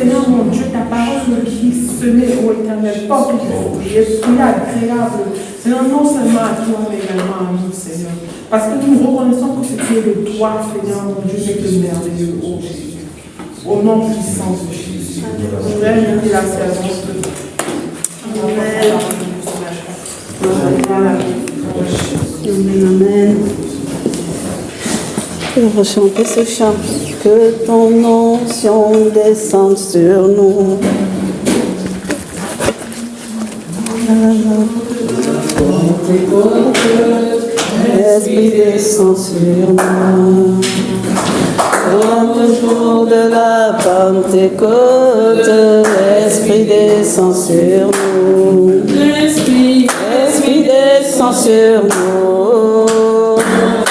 Seigneur mon Dieu, ta parole me dit, semez, ô Éternel, porte l'esprit agréable. Seigneur, non seulement à toi, mais également à nous, Seigneur. Parce que nous reconnaissons que ce qui est de toi, Seigneur mon Dieu, n'est que merveilleux, ô Jésus. Au nom puissant de Jésus. Je vais inviter la servante. Amen. Amen. On va chanter ce chant. Que ton onction descende sur nous. Esprit descend sur nous. Comme le jour de la Pentecôte, l'Esprit descend sur nous. L'Esprit descend sur nous.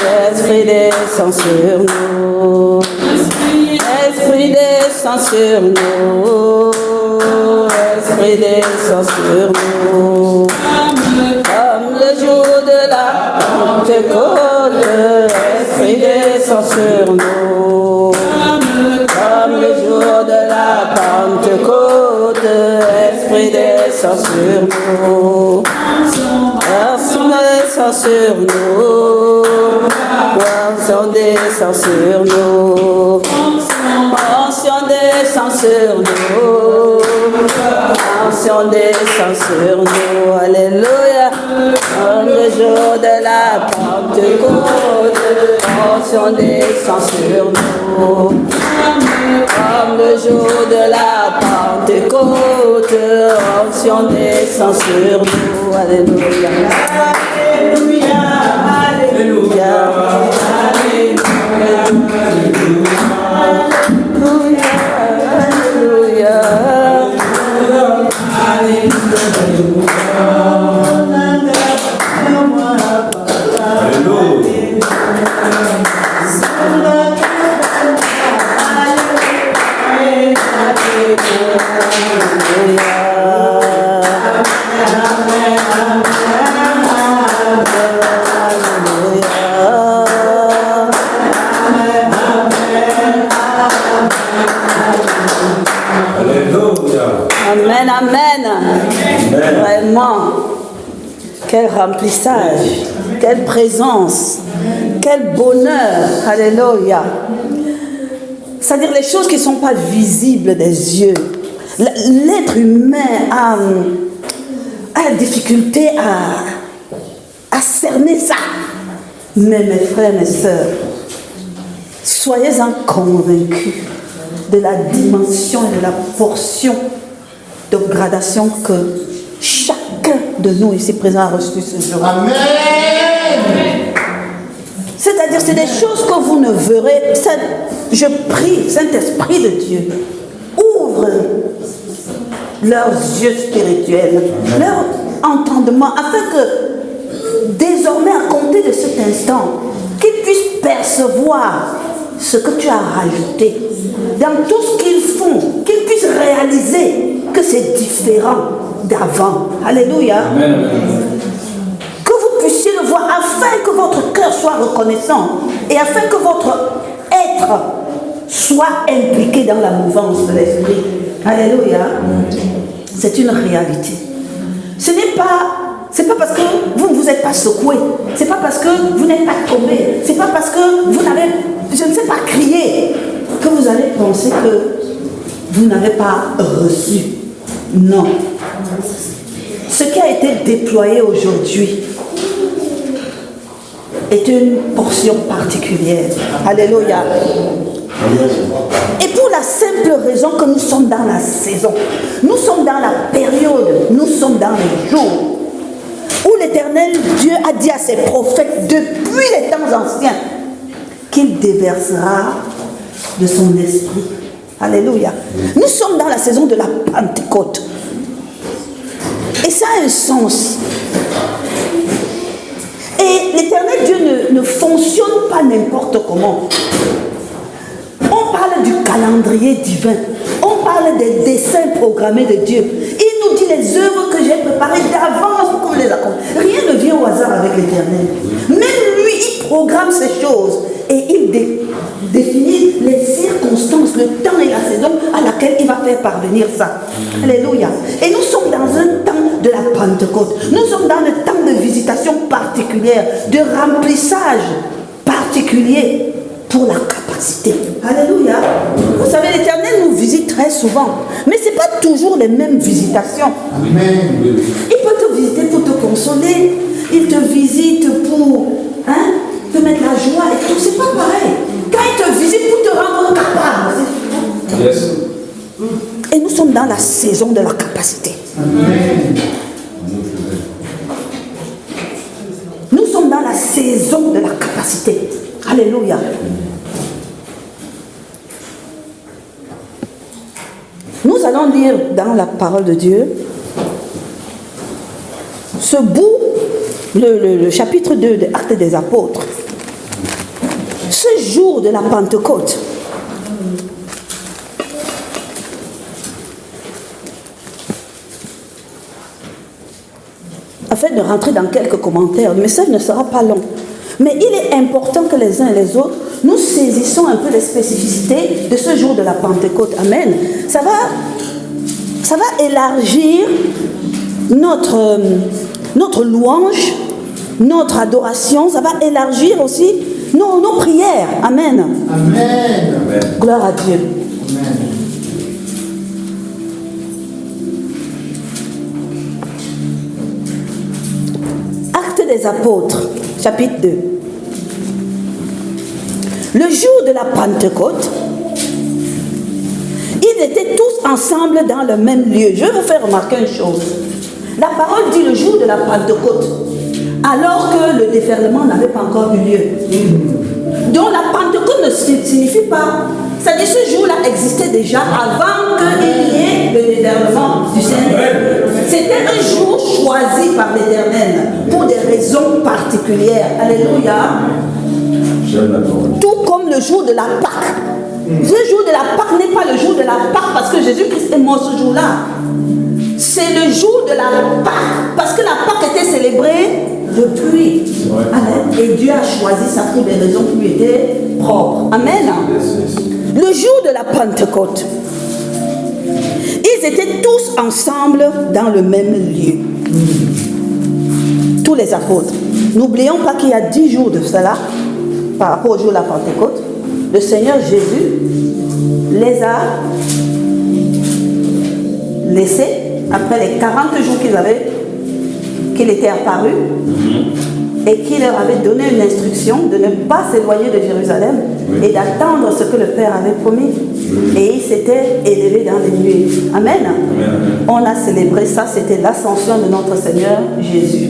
L'Esprit descend sur nous. L'Esprit descend sur nous. L'Esprit descend sur nous. Comme le jour de la Pentecôte, l'Esprit descend sur nous. Comme le jour de la Pentecôte, l'Esprit descend sur nous. L'Esprit descend sur nous. L'Onction descend sur nous. L'Onction descend sur nous. L'Onction descend sur nous. Alléluia. Comme le jour de la Pentecôte, l'Onction descend sur nous. Comme le jour de la Pentecôte, l'Onction descend sur nous. Alléluia. Alléluia. Alléluia. Amen, amen. Vraiment, quel remplissage, quelle présence, quel bonheur. Alléluia. C'est-à-dire les choses qui ne sont pas visibles des yeux. L'être humain a la difficulté à cerner ça. Mais mes frères, mes sœurs, soyez-en convaincus de la dimension et de la portion de gradation que chacun de nous ici présents a reçu ce jour. Amen. C'est-à-dire, c'est des choses que vous ne verrez. Je prie, Saint-Esprit de Dieu, ouvre leurs yeux spirituels, leur entendement, afin que désormais, à compter de cet instant, qu'ils puissent percevoir ce que tu as rajouté dans tout ce qu'ils font, qu'ils puissent réaliser que c'est différent d'avant. Alléluia. Amen. Que vous puissiez le voir afin que votre cœur soit reconnaissant et afin que votre être soit impliqué dans la mouvance de l'esprit. Alléluia. C'est une réalité. Ce n'est pas parce que vous ne vous êtes pas secoué, c'est pas parce que vous n'êtes pas tombé, c'est pas parce que vous n'avez, je ne sais pas, crié, que vous allez penser que vous n'avez pas reçu. Non. Ce qui a été déployé aujourd'hui est une portion particulière. Alléluia. Et pour la simple raison que nous sommes dans la saison, nous sommes dans la période, nous sommes dans les jours où l'Éternel Dieu a dit à ses prophètes depuis les temps anciens qu'il déversera de son esprit. Alléluia. Nous sommes dans la saison de la Pentecôte. Et ça a un sens. Et l'Éternel Dieu ne fonctionne pas n'importe comment. On parle du calendrier divin. On parle des desseins programmés de Dieu. Il nous dit les œuvres que j'ai préparées d'avance pour qu'on les accomplisse. Rien ne vient au hasard avec l'Éternel. Même lui, il programme ces choses. Et il définit les circonstances le temps et la saison à laquelle il va faire parvenir ça. Alléluia. Et nous sommes dans un temps de la Pentecôte. Nous sommes dans le temps de visitation particulière, de remplissage particulier pour la capacité. Alléluia. Vous savez, l'Éternel nous visite très souvent, mais ce n'est pas toujours les mêmes visitations. Amen. Il peut te visiter pour te consoler, il te visite pour te mettre la joie et tout. C'est pas pareil. Quand il te visite pour te rendre capable. Yes. Et nous sommes dans la saison de la capacité. Amen. Nous sommes dans la saison de la capacité. Alléluia. Nous allons lire dans la parole de Dieu ce bout, le chapitre 2 de Actes des Apôtres. Ce jour de la Pentecôte. Afin de rentrer dans quelques commentaires, le message ne sera pas long. Mais il est important que les uns et les autres, nous saisissons un peu les spécificités de ce jour de la Pentecôte. Amen. Ça va élargir notre louange, notre adoration. Ça va élargir aussi nos prières. Amen. Amen. Gloire à Dieu. Amen. Actes des Apôtres, chapitre 2. Le jour de la Pentecôte, ils étaient tous ensemble dans le même lieu. Je vais vous faire remarquer une chose. La parole dit le jour de la Pentecôte, alors que le déferlement n'avait pas encore eu lieu. Donc la Pentecôte ne signifie pas, c'est-à-dire ce jour-là existait déjà avant qu'il y ait le déferlement du Seigneur. C'était un jour choisi par l'Éternel pour des raisons particulières. Alléluia. Tout comme le jour de la Pâque. Ce jour de la Pâque n'est pas le jour de la Pâque parce que Jésus-Christ est mort ce jour-là. C'est le jour de la Pâque parce que la Pâque était célébrée depuis. Amen. Et Dieu a choisi ça pour des raisons qui lui étaient propres. Amen. Le jour de la Pentecôte, ils étaient tous ensemble dans le même lieu. Tous les apôtres. N'oublions pas qu'il y a 10 jours de cela, par rapport au jour de la Pentecôte, le Seigneur Jésus les a laissés, après les 40 jours qu'il était apparu, et qu'il leur avait donné une instruction de ne pas s'éloigner de Jérusalem et d'attendre ce que le Père avait promis. Et il s'était élevé dans les nuées. Amen. On a célébré ça, c'était l'ascension de notre Seigneur Jésus.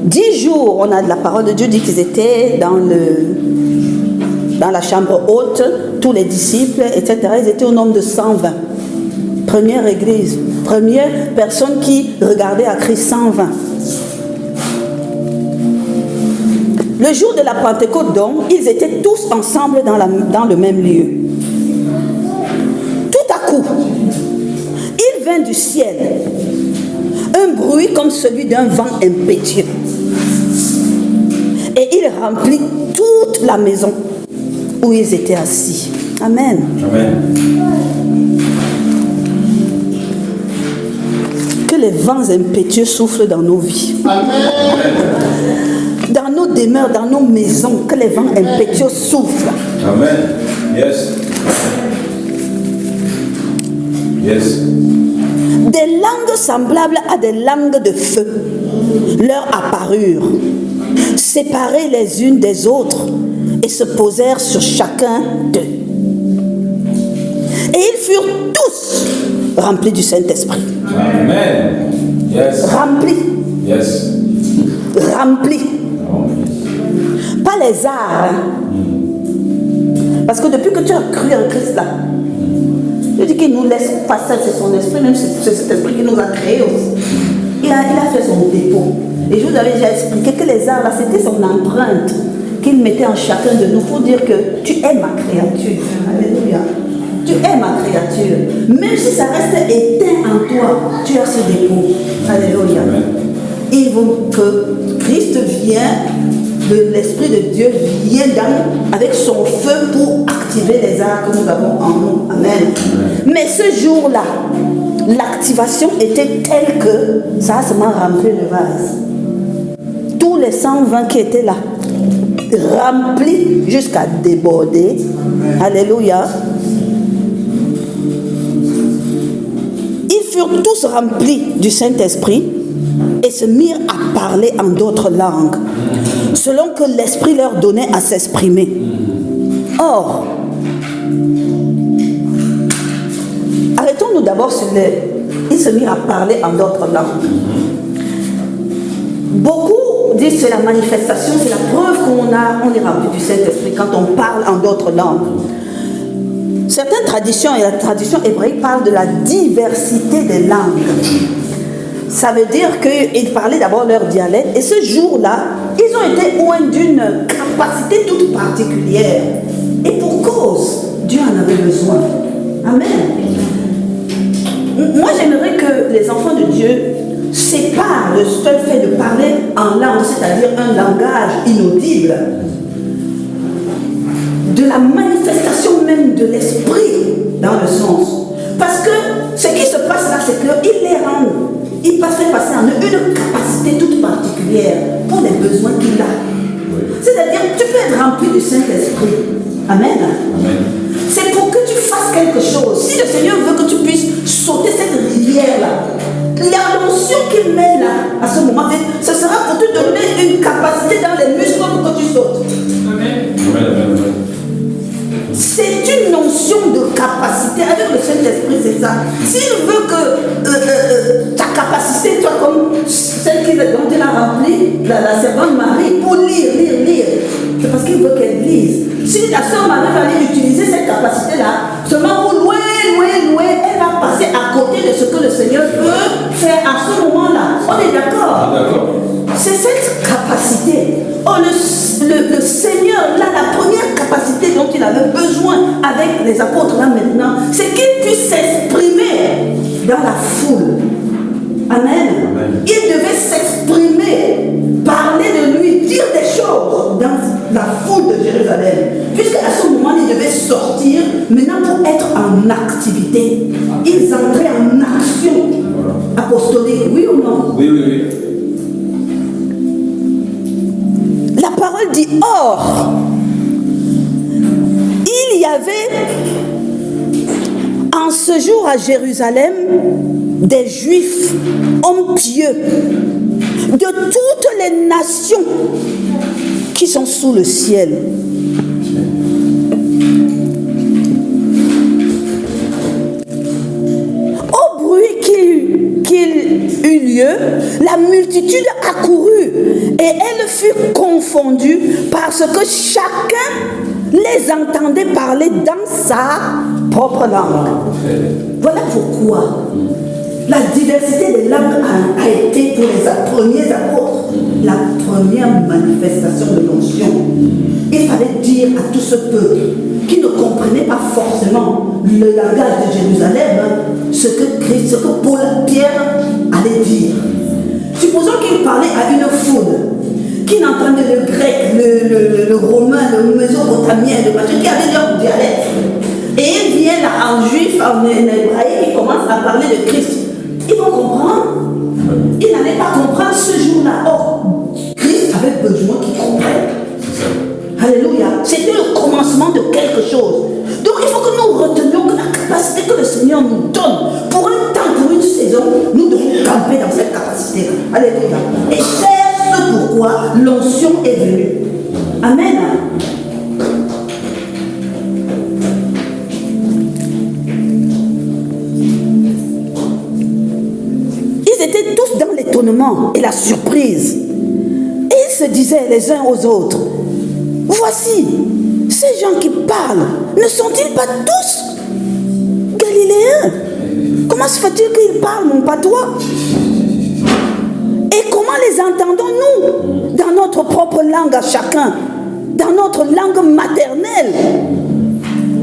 10 jours, on a de la parole de Dieu dit qu'ils étaient dans la chambre haute, tous les disciples, etc. Ils étaient au nombre de 120. Première église, première personne qui regardait à Christ, 120. Le jour de la Pentecôte, donc, ils étaient tous ensemble dans le même lieu. Tout à coup, il vint du ciel un bruit comme celui d'un vent impétueux. Et il remplit toute la maison où ils étaient assis. Amen. Amen. Que les vents impétueux soufflent dans nos vies. Amen. Dans nos demeures, dans nos maisons, que les vents impétueux soufflent. Amen. Yes. Yes. Des langues semblables à des langues de feu leur apparurent, séparées les unes des autres, et se posèrent sur chacun d'eux. Et ils furent tous remplis du Saint-Esprit. Amen. Yes. Remplis. Yes. Remplis. Pas les arts. Parce que depuis que tu as cru en Christ là, je dis qu'il nous laisse passer, c'est son esprit, même c'est cet esprit qui nous a créés aussi. Il a fait son dépôt. Et je vous avais déjà expliqué que les arts là, c'était son empreinte qu'il mettait en chacun de nous pour dire que tu es ma créature. Alléluia. Tu es ma créature. Même si ça reste éteint en toi, tu as ce dépôt. Alléluia. Il veut que Christ vienne de l'Esprit de Dieu vient avec son feu pour activer les arts que nous avons en nous. Amen. Mais ce jour-là, l'activation était telle que ça a seulement rempli le vase. Tous les 120 qui étaient là, remplis jusqu'à déborder. Alléluia. Ils furent tous remplis du Saint-Esprit et se mirent à parler en d'autres langues, selon que l'Esprit leur donnait à s'exprimer. Or, arrêtons-nous d'abord sur ils se mirent à parler en d'autres langues. Beaucoup disent que c'est la manifestation, c'est la preuve on est rempli du Saint-Esprit quand on parle en d'autres langues. Certaines traditions et la tradition hébraïque parlent de la diversité des langues. Ça veut dire qu'ils parlaient d'abord leur dialecte et ce jour-là, ils ont été oints d'une capacité toute particulière. Et pour cause, Dieu en avait besoin. Amen. Moi, j'aimerais que les enfants de Dieu séparent le seul fait de parler en langue, c'est-à-dire un langage inaudible, de la manifestation même de l'esprit dans le sens. Parce que ce qui se passe là, c'est qu'il les rend, il fait passer en eux une capacité toute particulière pour les besoins qu'il a. C'est-à-dire, tu peux être rempli du Saint-Esprit. Amen. Amen. C'est pour que tu fasses quelque chose. Si le Seigneur veut que tu puisses sauter cette rivière-là, la notion qu'il met là, à ce moment, ce sera pour te donner une capacité dans les muscles pour que tu sautes. Amen. Amen. C'est une notion de capacité. Avec le Saint-Esprit, c'est ça. S'il veut que ta capacité soit comme celle dont il a rempli la servante Marie pour lire, c'est parce qu'il veut qu'elle lise. Si la sœur Marie va aller utiliser cette capacité-là, seulement pour loin, elle va passer à côté de ce que le Seigneur veut faire à ce moment-là. On est d'accord? C'est cette capacité. Oh, le Seigneur, là, la première capacité dont il avait besoin avec les apôtres là maintenant, c'est qu'il puisse s'exprimer dans la foule. Amen. Amen. Il devait s'exprimer, parler de lui, dire des choses dans la foule de Jérusalem. Puisqu'à ce moment, il devait sortir maintenant pour être en activité. Ils entraient en action apostolique, oui ou non? Oui. La parole dit, or, il y avait en ce jour à Jérusalem des Juifs, hommes pieux, de toutes les nations qui sont sous le ciel. Au bruit qu'il eut lieu, la multitude accourut et elle fut confondue parce que chacun les entendait parler dans sa propre langue. Voilà pourquoi la diversité des langues a été pour les premiers apôtres la première manifestation de l'onction. Il fallait dire à tout ce peuple qui ne comprenait pas forcément le langage de Jérusalem ce que Paul, Pierre allait dire. Supposons qu'il parlait à une foule qui n'entendait le grec, le romain, le mésopotamien, le machin, qui avait leur dialecte. Et il vient là en juif, en hébraïque, il commence à parler de Christ. Ils vont comprendre. Ils n'allaient pas comprendre ce jour-là. Or, Christ avait besoin qu'ils comprennent. Alléluia. C'était le commencement de quelque chose. Donc il faut que nous retenions que la capacité que le Seigneur nous donne, pour un temps, pour une saison, nous devons camper dans cette capacité. Alléluia. Et c'est ce pourquoi l'onction est venue. Amen. Ils étaient tous dans l'étonnement et la surprise. Et ils se disaient les uns aux autres, voici, ces gens qui parlent, ne sont-ils pas tous galiléens? Comment se fait-il qu'ils parlent mon patois? Et comment les entendons-nous dans notre propre langue à chacun, dans notre langue maternelle?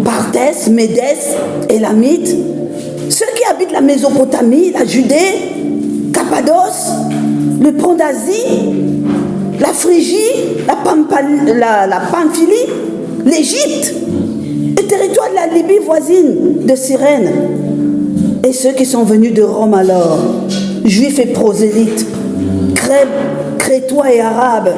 Parthes, Médès, Élamites, ceux qui habitent la Mésopotamie, la Judée, Cappadoce, le pont d'Asie, la Phrygie, la Pamphylie, l'Égypte, le territoire de la Libye voisine de Cyrène, et ceux qui sont venus de Rome alors, juifs et prosélytes, crétois et arabes.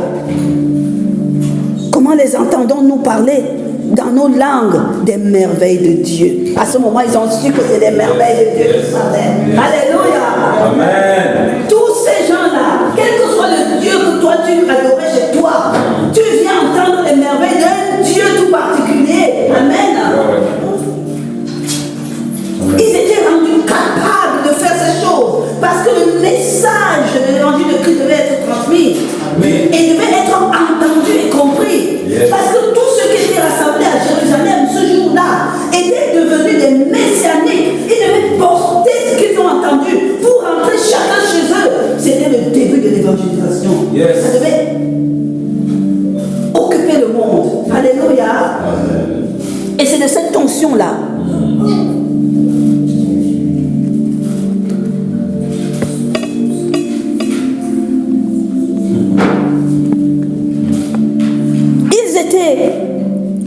Comment les entendons-nous parler dans nos langues des merveilles de Dieu? À ce moment, ils ont su que c'est des merveilles de Dieu qui parlaient. Alléluia. Amen. Tous ces gens-là, quel que soit le Dieu que toi tu adorais chez toi, tu viens entendre les merveilles d'un Dieu tout particulier. Amen. Ils étaient rendus capables de faire ces choses parce que le message de l'évangile de Christ devait être transmis et devait être entendu et compris. Parce que tous ceux qui étaient rassemblés à Jérusalem ce jour-là étaient devenus des messianiques. Ils devaient porter ce qu'ils ont entendu pour rentrer chacun chez eux. C'était le début de l'évangélisation. Ça devait occuper le monde. Alléluia. Et c'est de cette tension-là.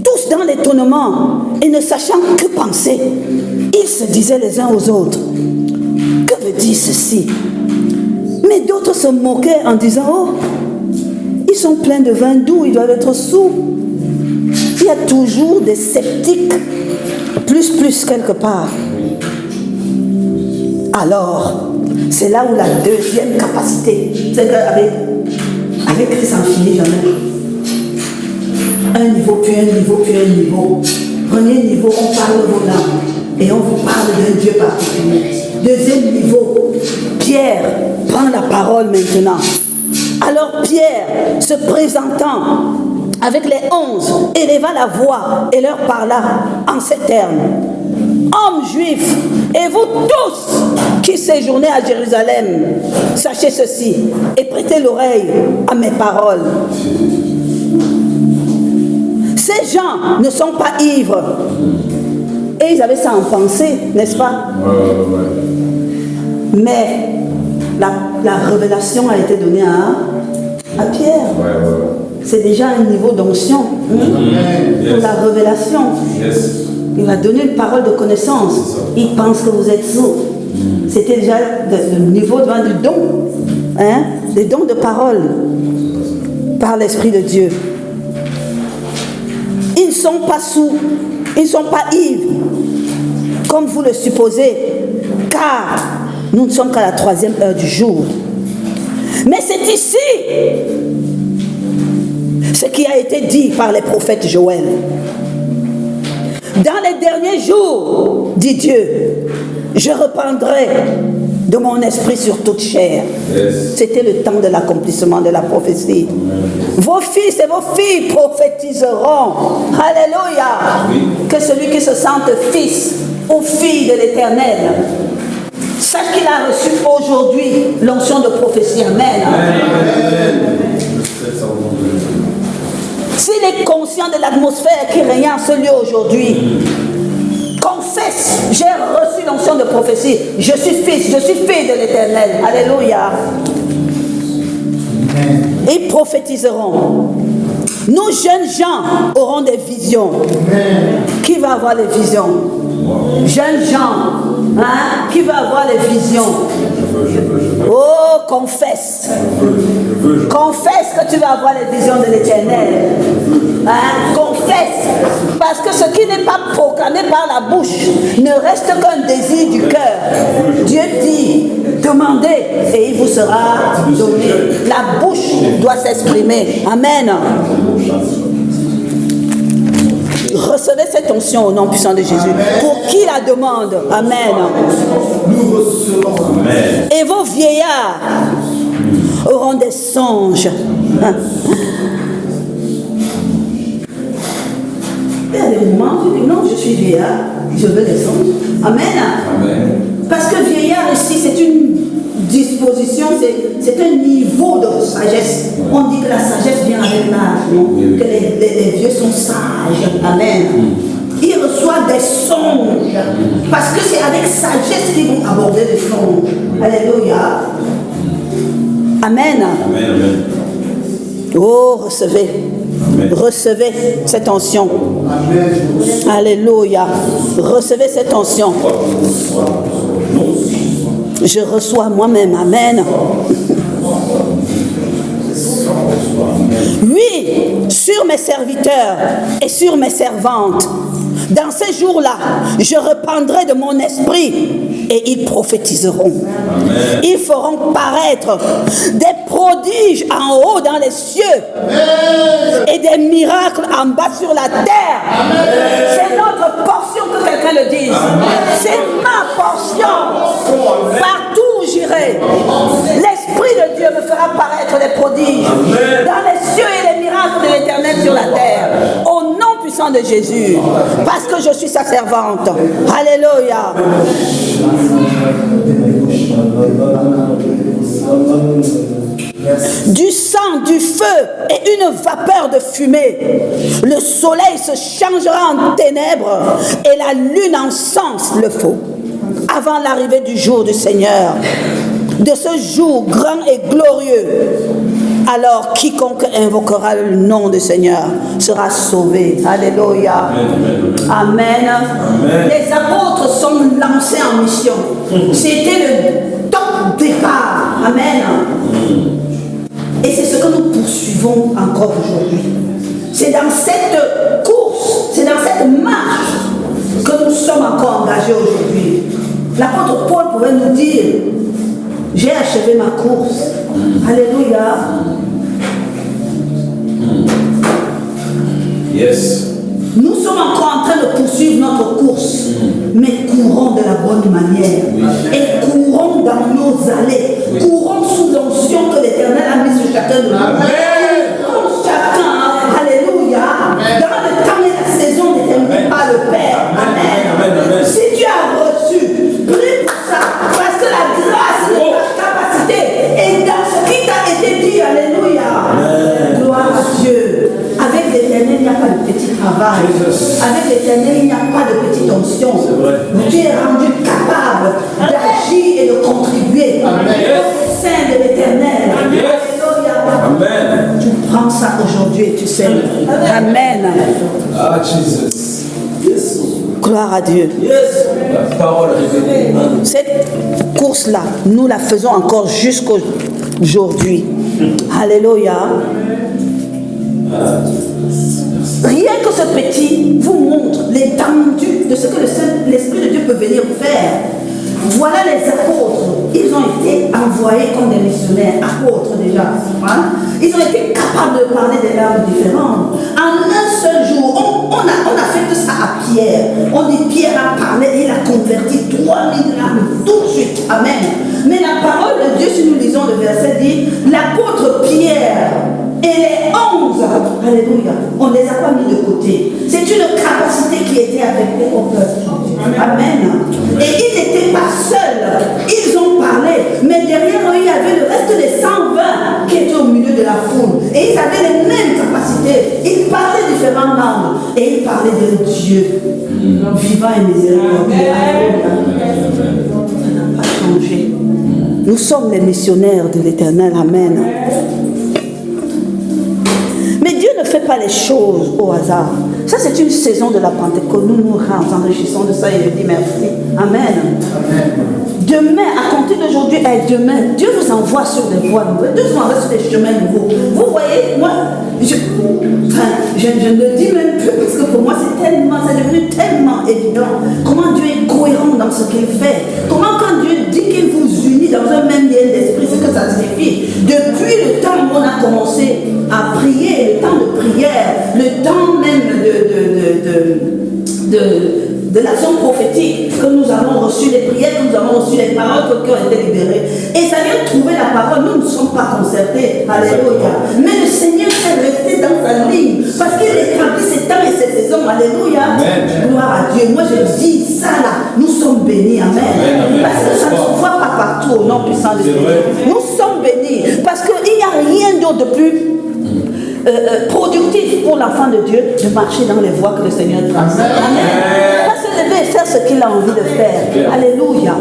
Tous dans l'étonnement et ne sachant que penser, ils se disaient les uns aux autres, que veut dire ceci? Mais d'autres se moquaient en disant, oh, ils sont pleins de vin doux, ils doivent être sourds. Il y a toujours des sceptiques, plus quelque part. Alors, c'est là où la deuxième capacité, c'est qu'avec Christ en fini jamais. Un niveau, puis un niveau, puis un niveau. Premier niveau, on parle vos langues et on vous parle d'un Dieu particulier. Deuxième niveau, Pierre prend la parole maintenant. Alors Pierre, se présentant avec les 11, éleva la voix et leur parla en ces termes. Hommes juifs, et vous tous qui séjournez à Jérusalem, sachez ceci et prêtez l'oreille à mes paroles. Ces gens ne sont pas ivres. Et ils avaient ça en pensée, n'est-ce pas? Mais la révélation a été donnée à Pierre. C'est déjà un niveau d'onction pour la révélation. Il va donner une parole de connaissance. Il pense que vous êtes sourds. C'était déjà le niveau du don, des dons de parole par l'Esprit de Dieu. Ils ne sont pas sourds, ils ne sont pas ivres, comme vous le supposez, car nous ne sommes qu'à la 3e heure du jour. Mais c'est ici ce qui a été dit par les prophètes Joël. Dans les derniers jours, dit Dieu, je reprendrai de mon esprit sur toute chair. C'était le temps de l'accomplissement de la prophétie. Vos fils et vos filles prophétiseront. Alléluia. Que celui qui se sente fils ou fille de l'Éternel sache qu'il a reçu aujourd'hui l'onction de prophétie. Amen. S'il est conscient de l'atmosphère qui règne en ce lieu aujourd'hui, confesse, j'ai reçu l'onction de prophétie. Je suis fils, je suis fille de l'Éternel. Alléluia. Ils prophétiseront. Nous jeunes gens aurons des visions. Qui va avoir les visions? Jeunes gens, qui va avoir les visions? Oh, confesse. Confesse que tu vas avoir les visions de l'Éternel. Confesse. Parce que ce qui n'est pas proclamé par la bouche ne reste qu'un désir du cœur. Dieu dit, demandez et il vous sera donné. La bouche doit s'exprimer. Amen. Recevez cette onction au nom puissant de Jésus. Pour qui la demande? Amen. Nous recevons. Amen. Et vos vieillards auront des songes. Il y a des moments où tu dis non, je suis vieillard, je veux des songes. Amen. Amen. Parce que vieillard ici, c'est une disposition, c'est un niveau de sagesse. On dit que la sagesse vient avec l'âge, non? Que les vieux sont sages. Amen. Ils reçoivent des songes. Parce que c'est avec sagesse qu'ils vont aborder les songes. Alléluia. Amen. Amen. Oh, recevez. Amen. Recevez cette onction. Amen. Alléluia. Recevez cette onction. Je reçois moi-même. Amen. Oui, sur mes serviteurs et sur mes servantes. Dans ces jours-là, je répandrai de mon esprit et ils prophétiseront. Amen. Ils feront paraître des prodiges en haut dans les cieux et des miracles en bas sur la terre. C'est notre portion, que quelqu'un le dise. C'est ma portion. Partout où j'irai, l'Esprit de Dieu me fera paraître des prodiges dans les cieux et les miracles de l'Éternel sur la terre. Au nom puissant de Jésus, parce que je suis sa servante. Alléluia. Du sang, du feu et une vapeur de fumée. Le soleil se changera en ténèbres et la lune en sang le feu. Avant l'arrivée du jour du Seigneur, de ce jour grand et glorieux, alors quiconque invoquera le nom du Seigneur sera sauvé. Alléluia. Amen. Amen. Les apôtres sont lancés en mission. C'était le top départ. Amen. Et c'est ce que nous poursuivons encore aujourd'hui. C'est dans cette course, c'est dans cette marche que nous sommes encore engagés aujourd'hui. L'apôtre Paul pouvait nous dire: j'ai achevé ma course. Alléluia. Yes. Nous sommes encore en train de poursuivre notre course, mais courons de la bonne manière. Et courons dans nos allées. Courons sous l'onction que l'Éternel a mis sur chacun de nous. Courons chacun, alléluia, dans le temps et la saison déterminée par le Père. Amen. Si tu as reçu, prie pour ça, parce que la grâce de ta capacité est dans ce qui t'a été dit. Alléluia. Gloire à Dieu. Avec l'Éternel, il n'y a pas de petit travail. Avec l'Éternel, il n'y a pas de petite onction. Tu es rendu capable d'agir et de contribuer au sein de l'Éternel. Alléluia. Amen. Tu prends ça aujourd'hui et tu sais. Amen. Ah, Jesus. Gloire à Dieu. La parole révélée. Cette course-là, nous la faisons encore jusqu'aujourd'hui. Alléluia. Rien que ce petit vous montre l'étendue de ce que l'Esprit de Dieu peut venir faire. Voilà les apôtres. Ils ont été envoyés comme des missionnaires, apôtres déjà. Hein? Ils ont été capables de parler des langues différentes. En un seul jour, on a fait tout ça à Pierre. On dit Pierre a parlé et il a converti 3000 âmes tout de suite. Amen. Mais la parole de Dieu, si nous lisons le verset, dit l'apôtre Pierre et les 11, alléluia, on ne les a pas mis de côté. C'est une capacité qui était avec les peuple. Amen. Et ils n'étaient pas seuls. Ils ont parlé. Mais derrière eux, il y avait le reste des 120 qui étaient au milieu de la foule. Et ils avaient les mêmes capacités. Ils parlaient différentes langues. Et ils parlaient de Dieu. Vivant et miséricordieux. Ça n'a pas changé. Nous sommes les missionnaires de l'Éternel. Amen. Mais Dieu ne fait pas les choses au hasard. Ça, c'est une saison de la Pentecôte. Nous nous enrichissons de ça et je dis merci. Amen. Demain, à compter d'aujourd'hui et demain, Dieu vous envoie sur des voies nouvelles. Dieu vous envoie sur des chemins nouveaux. Vous voyez, moi, je ne le dis même plus parce que pour moi, c'est devenu tellement évident. Comment Dieu est cohérent dans ce qu'il fait. Comment quand Dieu dit qu'il vous unit dans un même lien d'esprit, ce que ça signifie. Depuis le temps où on a commencé à prier, le temps de prière, le temps même de l'action prophétique, que nous avons reçu les prières, que nous avons reçu les paroles qui ont été libérées. Et ça vient trouver la parole. Nous ne sommes pas concertés. Alléluia. Mais le Seigneur est resté dans sa ligne parce qu'il établit ses temps et ses saisons. Alléluia. Amen. Gloire à Dieu. Moi je dis ça là. Nous sommes bénis. Amen. Amen. Parce que ça ne se voit pas partout au nom puissant de Dieu. Nous sommes bénis parce qu'il n'y a rien d'autre de plus productif pour l'enfant de Dieu de marcher dans les voies que le Seigneur trace. Amen. Pas se lever et faire ce qu'il a envie de faire. Alléluia.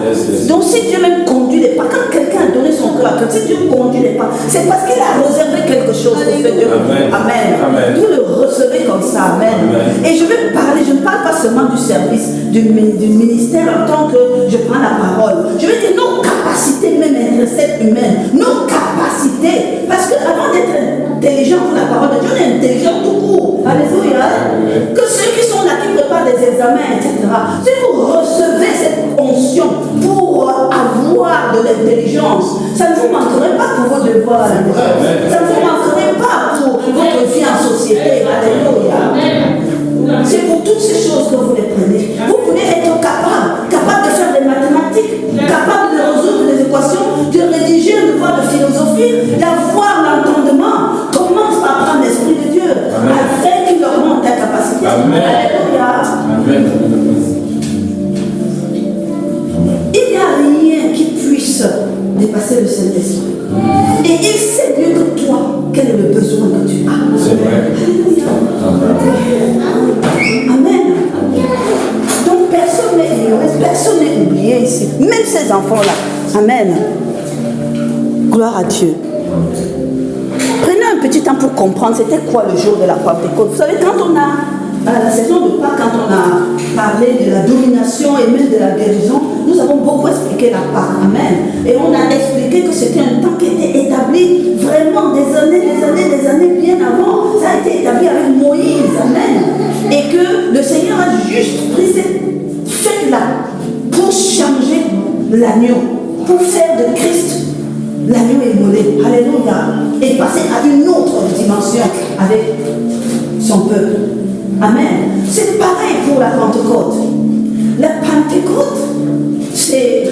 Donc si Dieu même conduit les pas, quand quelqu'un a donné son cœur à Christ, si Dieu conduit les pas, c'est parce qu'il a réservé quelque chose pour faire Dieu. Amen. Vous le recevez comme ça. Amen. Et je vais parler, je ne parle pas seulement du service, du ministère en tant que je prends la parole. Je vais dire nos capacités, même intrinsèques humaines, nos capacités. Parce qu'avant d'être intelligent pour la parole de Dieu, on est intelligent tout court. Alléluia. Que ceux qui sont là, qui préparent des examens, etc. Si vous recevez cette onction pour avoir de l'intelligence, ça ne vous manquerait pas pour vos devoirs. Ça ne vous manquerait pas pour votre vie en société. Alléluia. C'est pour toutes ces choses que vous les prenez. Vous pouvez être capable de faire des mathématiques, capable de résoudre des équations, de rédiger un devoir de philosophie, d'avoir l'entendement. Commence par prendre l'Esprit de Dieu, afin qu'il augmente ta capacité. Alléluia. Il n'y a rien qui puisse dépasser le Saint-Esprit. Et il sait mieux que toi quel est le besoin que tu as. C'est vrai. Amen. Donc personne n'est ignoré, personne n'est oublié ici. Même ces enfants-là. Amen. Gloire à Dieu. Prenez un petit temps pour comprendre c'était quoi le jour de la Pentecôte. Vous savez, quand on a, à la saison de Pâques, quand on a parlé de la domination et même de la guérison, nous avons beaucoup expliqué la Pâques. Amen. Et on a expliqué que c'était un temps qui était établi vraiment des années bien avant. Ça a été établi avec Moïse. Amen. Et que le Seigneur a juste pris cette fête-là pour changer l'agneau, pour faire de Christ l'agneau immolé. Alléluia. Et passer à une autre dimension avec son peuple. Amen. C'est pareil pour la Pentecôte. La Pentecôte, c'est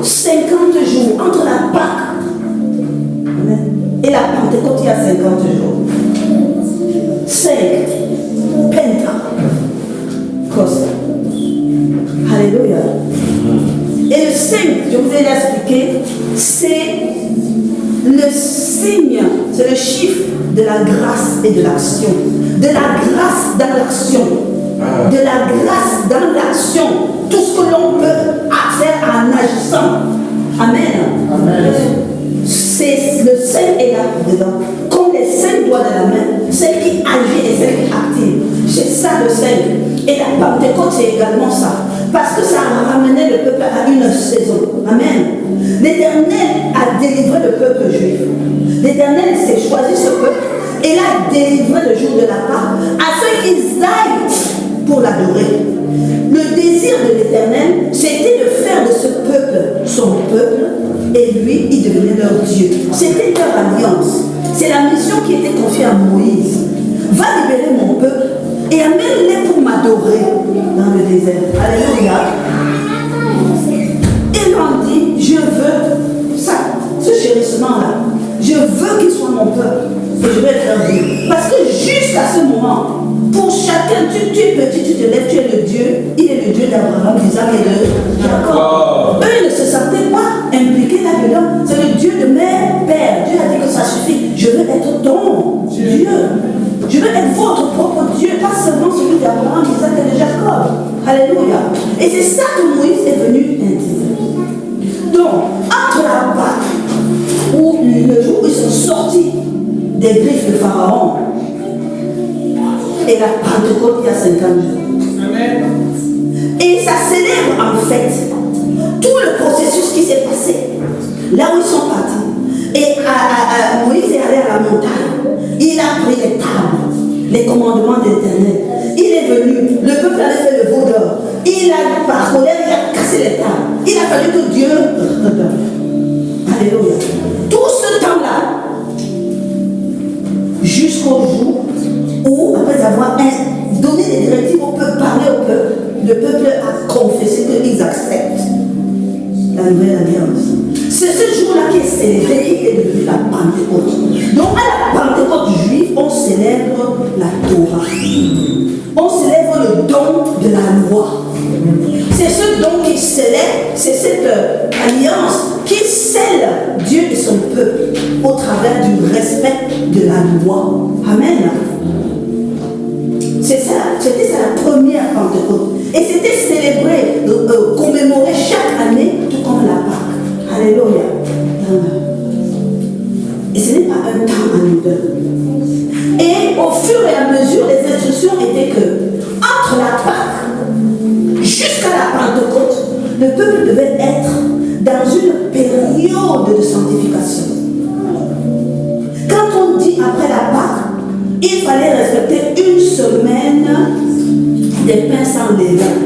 50 jours entre la Pâque et la Pentecôte, il y a 50 jours. 5 Pentecôte. Alléluia. Et le 5, je vous ai expliqué, c'est le signe, c'est le chiffre de la grâce et de l'action. De la grâce dans l'action. De la grâce dans l'action. Tout ce que l'on peut faire en agissant. Amen. Amen. C'est le 5 est là dedans. Comme les 5 doigts de la main, celle qui agit et celle qui active. C'est ça le 5. Et la Pentecôte, c'est également ça. Parce que ça a ramené le peuple à une saison. Amen. L'Éternel a délivré le peuple juif. L'Éternel s'est choisi ce peuple et l'a délivré le jour de la Pâque afin qu'ils aillent pour l'adorer. Le désir de l'Éternel, c'était de faire de ce peuple son peuple et lui, il devenait leur Dieu. C'était leur alliance. C'est la mission qui était confiée à Moïse. Va libérer mon peuple et amène-les pour m'adorer dans le désert. Alléluia. Et l'on dit, je veux ça, ce chérissement-là. Je veux qu'il soit mon peuple. Et je vais être leur Dieu. Parce que jusqu'à ce moment, pour chacun, tu es petit, tu te lèves, tu es le Dieu. Il est le Dieu d'Abraham, d'Isaac et de Jacob. Eux, ils ne se sentaient pas impliqués là-dedans. C'est le Dieu de mes pères. Dieu a dit que ça suffit. Je veux être ton Dieu. Je veux être votre propre Dieu, pas seulement celui d'Abraham, d'Isaac et de Jacob. Alléluia. Et c'est ça que Moïse est venu intégrer. Donc, entre la Pâque, où le jour où ils sont sortis des griffes de Pharaon, et la Pentecôte, il y a 50 jours. Amen. Et ça célèbre en fait tout le processus qui s'est passé, là où ils sont partis. Et Moïse est allé à la montagne. Il a pris les tables, les commandements de l'Éternel. Il est venu, le peuple avait fait le veau d'or. Il a, par colère, il a cassé les tables. Il a fallu que Dieu redonne. Alléluia. Tout ce temps-là, jusqu'au jour où, après avoir donné des directives au peuple, parlé au peuple, le peuple a confessé qu'ils acceptent la nouvelle alliance. C'est ce jour-là qui est célébré, qui est devenu la Pentecôte. Donc à la Pentecôte juive, on célèbre la Torah. On célèbre le don de la loi. C'est ce don qui célèbre, c'est cette alliance qui scelle Dieu et son peuple au travers du respect de la loi. Amen. C'est ça, c'était ça la première Pentecôte. le peuple devait être dans une période de sanctification. Quand on dit après la Pâque, il fallait respecter une semaine des pains sans levain,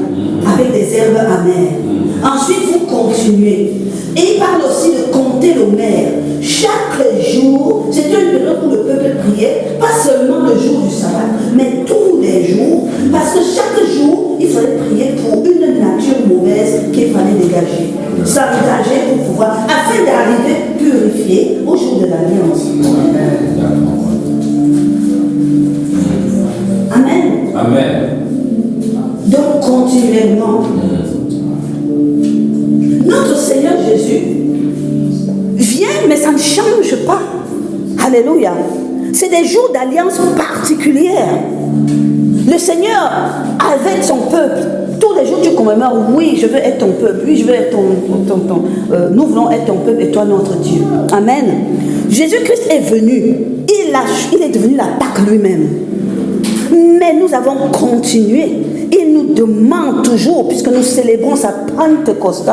avec des herbes amères. Ensuite, vous continuez. Et il parle aussi de compter l'homère. Chaque jour, c'était une période où le peuple priait, pas seulement le jour du sabbat, mais tous les jours, parce que chaque jour, il fallait prier pour une nature mauvaise qu'il fallait dégager, s'engager pour pouvoir, afin d'arriver purifié au jour de l'alliance. Amen. Amen. Donc, continuellement, notre Seigneur Jésus vient, mais ça ne change pas. Alléluia. C'est des jours d'alliance particulière. Le Seigneur, avec son peuple, tous les jours tu commémores, oui, je veux être ton peuple, oui, je veux être nous voulons être ton peuple et toi notre Dieu. Amen. Jésus-Christ est venu, il est devenu la Pâque lui-même. Mais nous avons continué. Il nous demande toujours, puisque nous célébrons sa Pentecôte,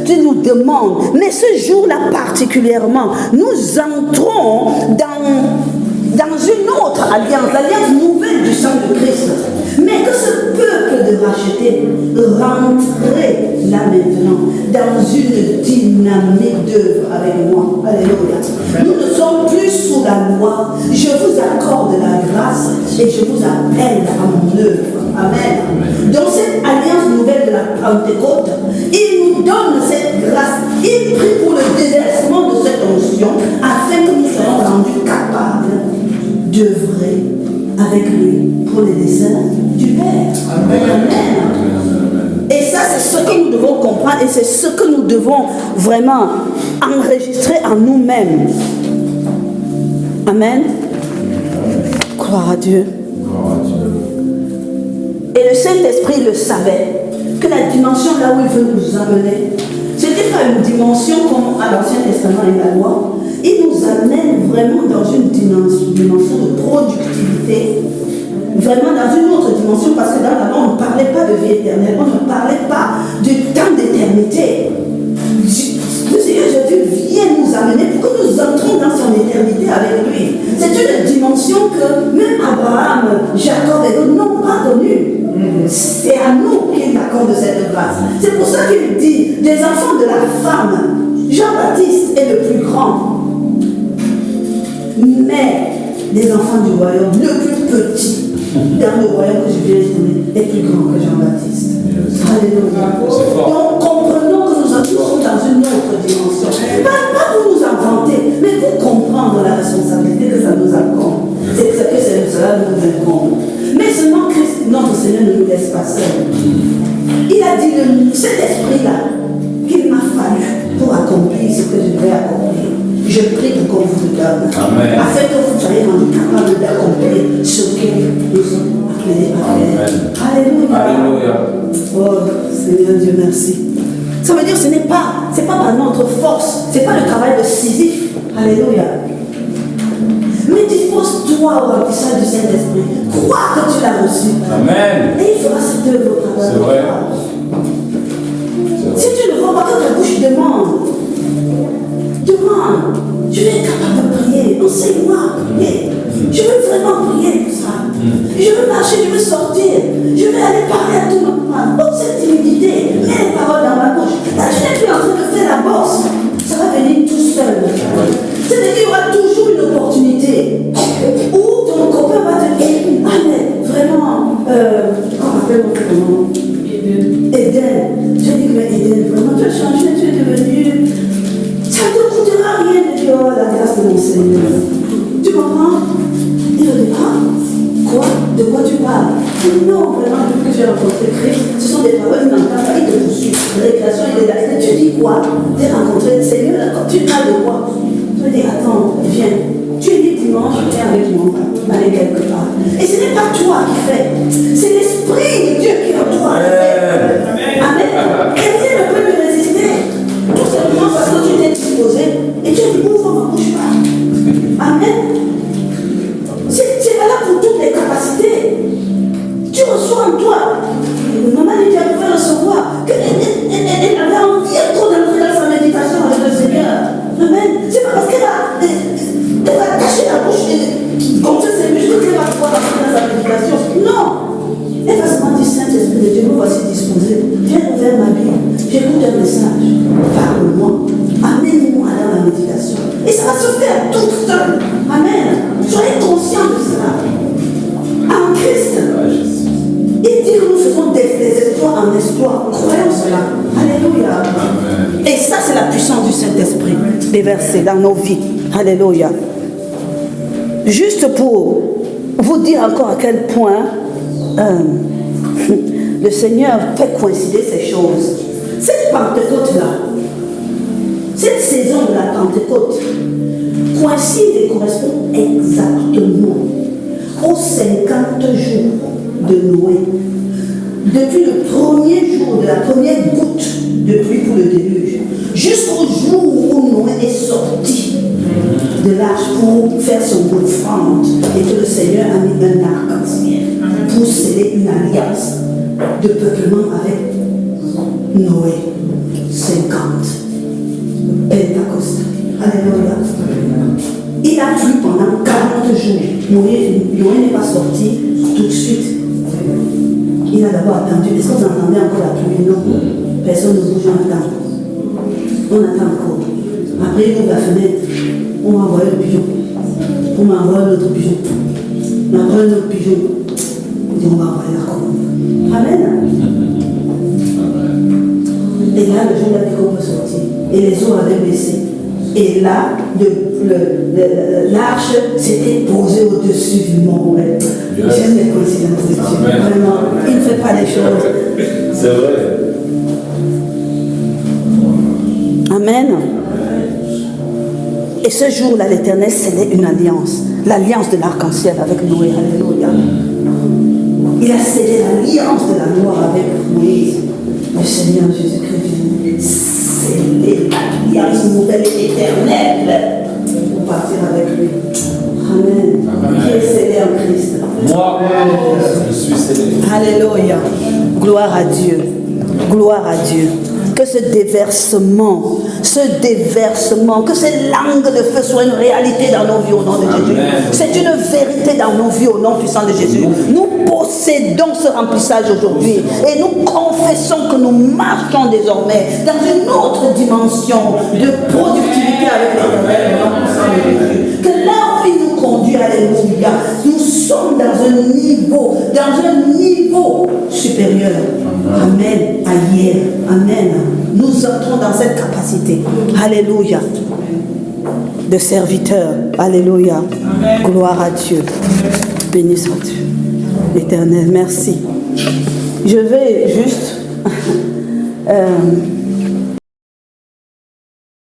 il nous demande, mais ce jour-là particulièrement, nous entrons dans une autre alliance, l'alliance nouvelle du sang de Christ. Mais que ce peuple de racheter rentrer là maintenant dans une dynamique d'œuvre avec moi. Alléluia. Nous ne sommes plus sous la loi. Je vous accorde la grâce et je vous appelle à mon œuvre. Amen. Dans cette alliance nouvelle de la Pentecôte, il nous donne cette grâce. Il prie pour le déversement de cette onction afin que nous soyons rendus capables d'œuvrer avec lui pour les desseins du Père. Amen. Amen. Et ça, c'est ce que nous devons comprendre et c'est ce que nous devons vraiment enregistrer en nous-mêmes. Amen. Gloire à Dieu. Et le Saint-Esprit le savait, que la dimension là où il veut nous amener, ce n'était pas une dimension comme à l'Ancien Testament et la loi. Il nous amène vraiment dans une dimension de productivité, vraiment dans une autre dimension, parce que dans la loi, on ne parlait pas de vie éternelle, on ne parlait pas du temps d'éternité. Le Seigneur Jésus vient nous amener pour que nous entrions dans son éternité avec lui. C'est une dimension que même Abraham, Jacob et d'autres n'ont pas connue. C'est à nous qu'il accorde cette grâce. C'est pour ça qu'il dit, des enfants de la femme, Jean-Baptiste est le plus grand. Mais les enfants du royaume, le plus petit dans le royaume que je viens de donner, est plus grand que Jean-Baptiste. Alléluia. Donc comprenons que nous sommes dans une autre dimension. Pas pour nous inventer, mais pour comprendre la responsabilité que ça nous accorde. C'est ce que cela nous incombe. Mais seulement Christ, notre Seigneur, ne nous laisse pas seuls. Il a dit cet esprit-là qu'il m'a fallu pour accomplir ce que je devais accomplir. Je prie pour qu'on vous le donne. Amen. Afin que vous soyez rendus capables d'accomplir ce que nous sommes appelés à faire. Alléluia. Alléluia. Oh Seigneur Dieu, merci. Ça veut dire que c'est pas par notre force, c'est pas le travail de Sisyphe. Alléluia. Mais dispose-toi au remplissage du Saint-Esprit. Crois que tu l'as reçu. Amen. Et il fera cette œuvre au travers de toi. Si tu ne vois pas que ta bouche demande, je vais être capable de prier. Enseigne-moi à prier. Je veux vraiment prier pour ça. Je veux marcher, je veux sortir. Je veux aller parler à tout le monde. Donc cette timidité, mets les paroles dans ma bouche. Là, tu n'es plus en train de faire la bosse. Ça va venir tout seul. C'est-à-dire qu'il y aura toujours une opportunité où ton copain va te dire, ah mais vraiment, on appelle votre nom Eden. Je dis, mais Eden, vraiment, tu as changé, tu es devenu. Ça ne te coûtera rien de dire, oh la grâce de mon Seigneur. Tu comprends? Il va dire, ah, quoi? De quoi tu parles? Non, vraiment, depuis que j'ai rencontré Christ, ce sont des paroles qui n'entendent pas, ils te poursuivent. Récréation, il est là. Et tu dis quoi? Tu as rencontré le Seigneur, quand tu parles de quoi? Tu vas dire, attends, viens. Tu es dit dimanche, viens avec moi, aller quelque part. Et ce n'est pas toi qui fais, c'est l'Esprit de Dieu qui est en toi. Amen. Et rien ne peut lui résister. Tout simplement parce que tu t'es disposé et tu as dit, ouvre ma bouche pas. Amen. C'est valable pour toutes les capacités. Tu reçois en toi. Maman dit, elle pouvait recevoir. Elle avait j'écoute un message, parle-moi, amène-moi dans la méditation. Et ça va se faire tout seul. Amen. Soyez conscients de cela. En Christ. Il dit que nous faisons des exploits en exploits. Croyons cela. Alléluia. Amen. Et ça, c'est la puissance du Saint-Esprit déversée dans nos vies. Alléluia. Juste pour vous dire encore à quel point le Seigneur fait coïncider ces choses. Cette Pentecôte-là, cette saison de la Pentecôte, coïncide et correspond exactement aux 50 jours de Noé. Depuis le premier jour de la première goutte de pluie pour le déluge, jusqu'au jour où Noé est sorti de l'arche pour faire son offrande et que le Seigneur a mis un arc-en-ciel pour sceller une alliance de peuplement avec Noé. 50. Pentecôte. Alléluia. Il a plu pendant 40 jours. Noé n'est pas sorti tout de suite. Il a d'abord attendu. Est-ce que vous entendez encore la pluie? Non. Personne ne bouge, on attend. On attend encore. Après, il ouvre la fenêtre. On va envoyer le pigeon. On va envoyer l'autre pigeon. On va envoyer l'autre pigeon. On dit on va envoyer la colombe. Amen. Et là, le jour, il a dit qu'on peut sortir. Et les eaux avaient baissé. Et là, l'arche s'était posée au-dessus du monde. J'aime les coïncidences de Dieu. Vraiment, il ne fait pas les choses. C'est vrai. Amen. Et ce jour-là, l'Éternel scellait une alliance. L'alliance de l'arc-en-ciel avec Noé. Alléluia. Il a scellé l'alliance de la gloire avec Moïse. Le Seigneur Jésus-Christ. Sceller l'alliance nouvelle et éternelle pour partir avec lui. Amen. Qui est scellé en Christ? Moi, je suis scellé. Alléluia. Gloire à Dieu. Gloire à Dieu. Que ce déversement, que ces langues de feu soient une réalité dans nos vies au nom de Jésus. C'est une vérité dans nos vies au nom puissant de Jésus. Nous possédons ce remplissage aujourd'hui et nous confessons que nous marchons désormais dans une autre dimension de productivité avec l'Éternel au nom puissant de Jésus. Que là où il nous conduit, alléluia, nous sommes dans un niveau supérieur. Amen. À hier. Amen. Nous entrons dans cette capacité. Alléluia. De serviteur. Alléluia. Amen. Gloire à Dieu. Béni sois-tu. L'Éternel, merci. Je vais juste